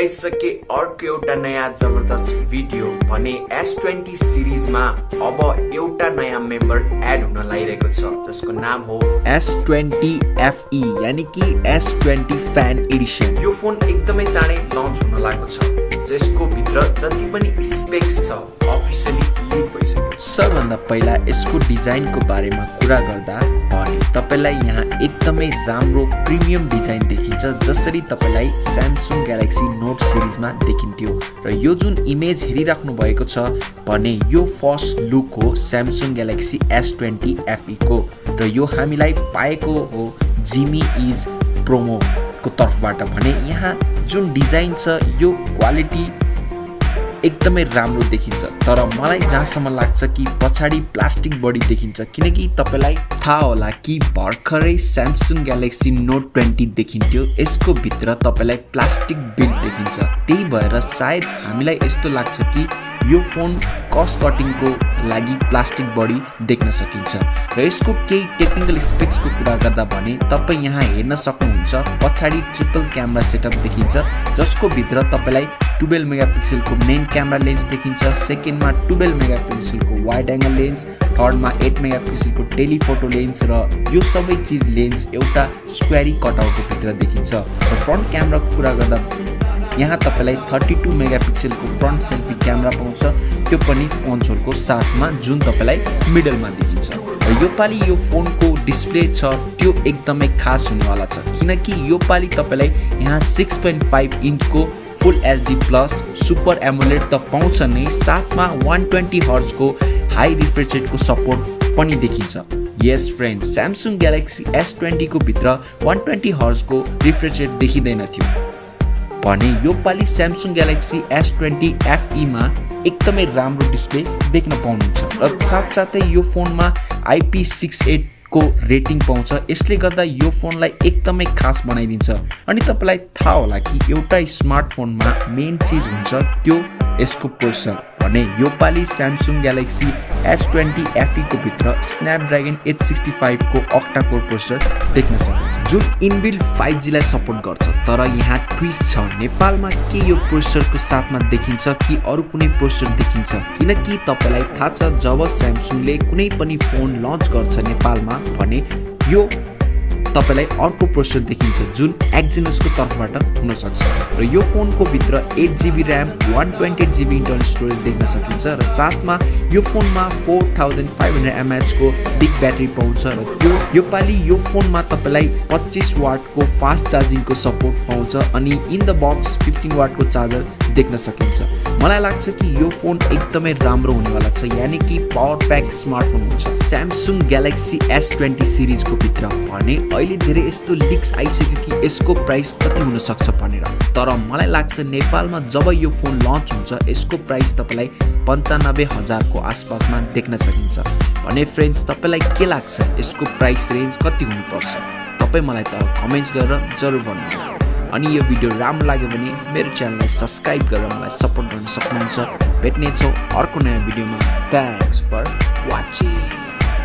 आइसके अर्को एउटा नयाँ जबरदस्त भिडियो भने S20 सिरिजमा अब एउटा नयाँ मेम्बर एड हुन लागिरहेको छ जसको नाम हो S20 FE यानी कि S20 फ्यान एडिसन। यो फोन एकदमै चाँडै लन्च हुन लागेको छ जसको भित्र जति पनि स्पेक्स छ अफिसियली लिक भइसक्यो। सबभन्दा पहिला यसको डिजाइनको बारेमा कुरा गर्दा भने तपाईलाई यहाँ एकदमै राम्रो प्रिमियम डिजाइन देखिन्छ जसरी तपाईलाई Samsung Galaxy Note सिरिजमा देखिन्थ्यो र यो जुन इमेज हेरिराख्नु भएको छ भने यो फर्स्ट लुक हो Samsung Galaxy S20 FE को र यो हामीलाई पाएको हो जिमी इज प्रोमो को तर्फबाट। भने यहाँ जुन डिजाइन छ यो क्वालिटी एकदमै राम्रो देखिन्छ तर मलाई जहाँसम्म लाग्छ कि पछाडि प्लास्टिक बडी देखिन्छ किनकि तपाईलाई थाहा होला कि भर्खरै Samsung Galaxy Note 20 देखिन्थ्यो यसको भित्र तपाईलाई प्लास्टिक बिल्ड देखिन्छ। त्यही भएर सायद हामीलाई यस्तो लाग्छ कि यो फोन कस्ट कटिङको लागि प्लास्टिक बडी देख्न सकिन्छ र यसको केही टेक्निकल स्पेक्सको कुरा गर्दा भने तपाईँ यहाँ हेर्न सक्नुहुन्छ पछाडि ट्रिपल क्यामेरा सेटअप देखिन्छ जसको भित्र तपाईलाई 12 मेगापिक्सलको मेन क्यामेरा लेन्स देखिन्छ, सेकेन्डमा 12 मेगापिक्सलको वाइड एंगल लेन्स, थर्डमा 8 मेगापिक्सलको टेलिफोटो लेन्स र यो सबै चीज लेन्स एउटा स्क्वायरी कटआउटको भित्र देखिन्छ। र फ्रन्ट क्यामेराको कुरा गर्दा यहाँ तपाईलाई 32 मेगापिक्सलको फ्रन्ट सेल्फी क्यामेरा पाउँछ त्यो पनि कन्सोलको साथमा जुन तपाईलाई मिडलमा देखिन्छ। र यो पाली यो फोनको डिस्प्ले छ त्यो एकदमै खास हुनेवाला छ किनकि यो पाली तपाईलाई यहाँ 6.5 इन्चको फुल एचडी प्लस सुपर एमोलेड त पाउँछ नै साथमा 120 हर्ज को हाई रिफ्रेश रेटको सपोर्ट पनि देखिन्छ। यस फ्रेन्ड Samsung Galaxy S20 को भित्र 120 हर्ज को रिफ्रेश रेट देखिँदैन थियो भने यो पाली Samsung Galaxy S20 FE मा एकदमै राम्रो डिस्प्ले देख्न पाउनुहुन्छ र साथसाथै यो फोनमा IP68 को रेटिङ पाउँछ। यसले गर्दा यो फोनलाई एकदमै खास बनाइदिन्छ। अनि तपाईलाई थाहा होला कि एउटा स्मार्टफोनमा मेन चीज हुन्छ त्यो यसको प्रोसेसर भने यो पाली Samsung Galaxy S20 FE को भित्र स्न्यापड्र्यागन 865 को octa कोर प्रोसेसर देख्न सकिन्छ जुन इनबिल्ट 5G लाई सपोर्ट गर्छ। तर यहाँ ट्विस्ट छ नेपालमा के यो प्रोसेसरको साथमा देखिन्छ कि अरु कुनै प्रोसेसर देखिन्छ किनकि तपाईलाई थाहा छ जब Samsungले कुनै पनि फोन लन्च गर्छ नेपालमा भने यो तपाईलाई अर्को प्रोसेसर देखिन्छ जुन एक्जिनोसको तर्फबाट हुन सक्छ र यो फोनको भित्र 8GB RAM 128GB internal storage देख्न सकिन्छ र साथमा यो फोनमा 4500 mAh को बिग ब्याट्री पाउँछ र यो पाली यो फोनमा तपाईलाई 25 वाट को फास्ट चार्जिङको सपोर्ट पाउँछ अनि इन द बक्स 15 वाट को चार्जर देख्न सकिन्छ। मलाई लाग्छ कि यो फोन एकदमै राम्रो हुनेवाला छ यानी कि पावर प्याक स्मार्टफोन हुन्छ Samsung Galaxy S20 सिरिजको भित्र। भने अहिले धेरै यस्तो लिक्स आइसक्यो कि यसको प्राइस कति हुन सक्छ भनेर तर मलाई लाग्छ नेपालमा जब यो फोन लन्च हुन्छ यसको प्राइस तपाईलाई 95,000 को आसपासमा देख्न सकिन्छ। भने फ्रेन्ड्स तपाईलाई के लाग्छ यसको प्राइस रेन्ज कति हुनुपर्छ तपाई मलाई त कमेन्ट्स गरेर जरुर भन्नु। अनि यो भिडियो राम्रो लाग्यो भने मेरो च्यानललाई सब्स्क्राइब गरेर मलाई सपोर्ट गर्न सक्नुहुन्छ। भेट्ने छौं अर्को नयाँ भिडियोमा। Thanks for watching.